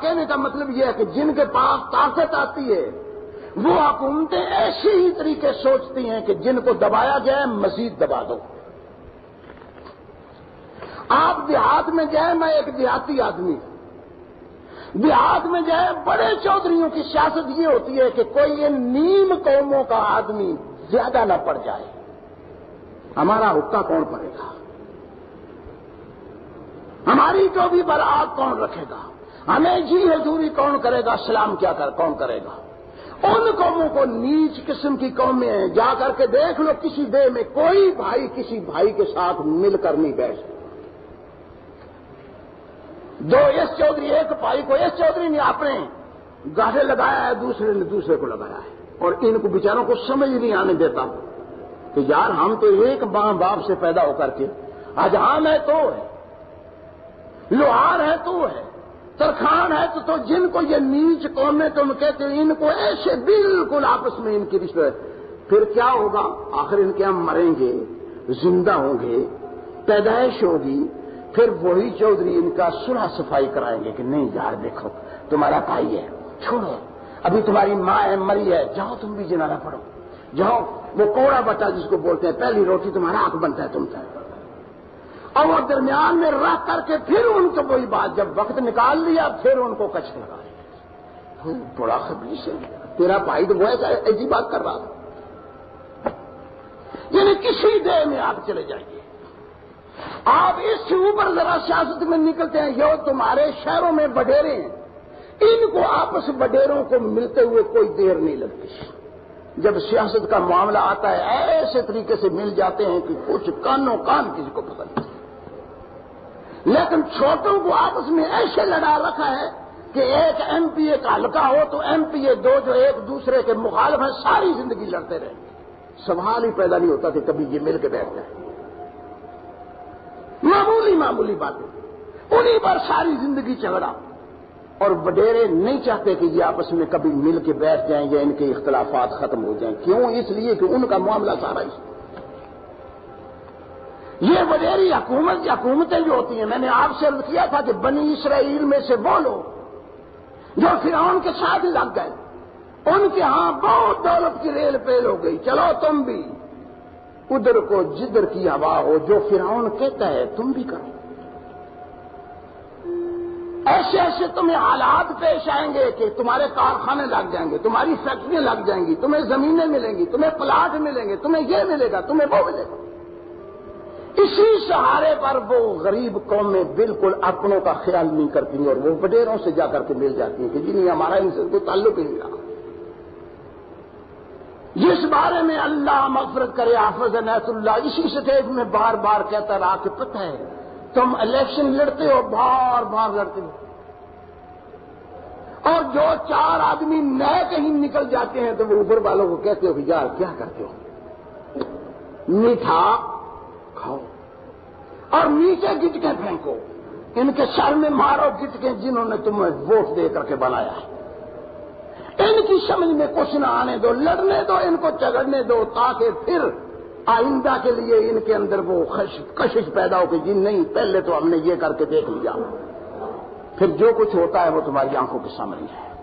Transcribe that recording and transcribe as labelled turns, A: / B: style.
A: کہنے کا مطلب یہ ہے کہ جن کے پاس طاقت آتی ہے وہ حکومتیں ایسے ہی طریقے سوچتی ہیں کہ جن کو دبایا جائے مزید دبا دو. آپ دیہات میں جائیں، میں ایک دیہاتی آدمی ہوں، دیہات میں جائے بڑے چودھریوں کی سیاست یہ ہوتی ہے کہ کوئی ان نیم قوموں کا آدمی زیادہ نہ پڑ جائے. ہمارا حقہ کون پڑے گا؟ ہماری جو بھی برات کون رکھے گا؟ ہمیں جی حضوری کون کرے گا؟ سلام کون کرے گا؟ ان قوموں کو نیچ قسم کی قومیں ہیں، جا کر کے دیکھ لو کسی دیہ میں کوئی بھائی کسی بھائی کے ساتھ مل کر نہیں بیٹھ سکتا. دو ایس چودھری ایک بھائی کو ایس چودھری نے اپنے گاڑے لگایا ہے، دوسرے نے دوسرے کو لگایا ہے، اور ان کو بیچاروں کو سمجھ نہیں آنے دیتا کہ یار ہم تو ایک ماں باپ سے پیدا ہو کر کے حجام ہے تو ہے، لوہار ہے تو ہے، ترخان ہے تو جن کو یہ نیچ قومیں تم کہتے ہیں ان کو ایسے بالکل آپس میں ان کی رشتے، پھر کیا ہوگا؟ آخر ان کے ہم مریں گے، زندہ ہوں گے، پیدائش ہوگی، پھر وہی چودھری ان کا صلح صفائی کرائیں گے کہ نہیں یار دیکھو تمہارا بھائی ہے، چھوڑو، ابھی تمہاری ماں ہے مری ہے، جاؤ تم بھی جنازہ پڑھو، جاؤ وہ کوڑا بٹا جس کو بولتے ہیں پہلی روٹی تمہارا حق بنتا ہے تم سے. اور وہ درمیان میں رکھ کر کے پھر ان کو وہی بات جب وقت نکال لیا پھر ان کو کچھ لگا لیا. بڑا خبیث ہے تیرا بھائی، تو وہ ایسی بات کر رہا تھا. یعنی کسی دیہ میں آپ چلے جائیے، آپ اس سے اوپر ذرا سیاست میں نکلتے ہیں، یہ تمہارے شہروں میں بڈیرے ہیں، ان کو آپس بڈیروں کو ملتے ہوئے کوئی دیر نہیں لگتی. جب سیاست کا معاملہ آتا ہے ایسے طریقے سے مل جاتے ہیں کہ کچھ کانوں کان کسی کو پتہ نہیں. لیکن چھوٹوں کو آپس میں ایسے لڑا رکھا ہے کہ ایک ایم پی اے کا حلقہ ہو تو ایم پی اے دو جو ایک دوسرے کے مخالف ہیں ساری زندگی لڑتے رہیں گے. سوال ہی پیدا نہیں ہوتا کہ کبھی یہ مل کے بیٹھ جائیں. معمولی باتیں انہیں پر ساری زندگی جھگڑا، اور وڈیرے نہیں چاہتے کہ یہ آپس میں کبھی مل کے بیٹھ جائیں یا ان کے اختلافات ختم ہو جائیں. کیوں؟ اس لیے کہ ان کا معاملہ سارا اس یہ وڈیری حکومتیں جو ہوتی ہیں، میں نے آپ سے عرض کیا تھا کہ بنی اسرائیل میں سے وہ لوگ جو فرعون کے ساتھ لگ گئے، ان کے ہاں بہت دولت کی ریل پیل ہو گئی، چلو تم بھی ادھر کو جدھر کی ہوا ہو، جو فرعون کہتا ہے تم بھی کرو. ایسے ایسے تمہیں حالات پیش آئیں گے کہ تمہارے کارخانے لگ جائیں گے، تمہاری فیکٹریاں لگ جائیں گی، تمہیں زمینیں ملیں گی، تمہیں پلاٹ ملیں گے، تمہیں یہ ملے گا، تمہیں وہ ملے گا. اسی سہارے پر وہ غریب قومیں بالکل اپنوں کا خیال نہیں کرتی اور وہ وڈیروں سے جا کر کے مل جاتی ہیں کہ جی نہیں ہمارا ان سے کوئی تعلق ہی نہیں رہا. جس بارے میں اللہ مغفرت کرے حافظ عنایت اللہ اسی سٹیج میں بار بار کہتا رہا کہ پتہ ہے تم الیکشن لڑتے ہو، بار بار لڑتے ہو، اور جو چار آدمی نئے کہیں نکل جاتے ہیں تو وہ اوپر والوں کو کہتے ہو کہ یار کیا کرتے ہو، میٹھا کھاؤ اور نیچے گٹکیں پھینکو، ان کے سر میں مارو گٹکیں جنہوں نے تمہیں ووٹ دے کر کے بنایا ہے. ان کی سمجھ میں کچھ نہ آنے دو، لڑنے دو، ان کو جھگڑنے دو، تاکہ پھر آئندہ کے لیے ان کے اندر وہ کشش پیدا ہو کہ جی نہیں پہلے تو ہم نے یہ کر کے دیکھ لیا، پھر جو کچھ ہوتا ہے وہ تمہاری آنکھوں کے سامنے ہے.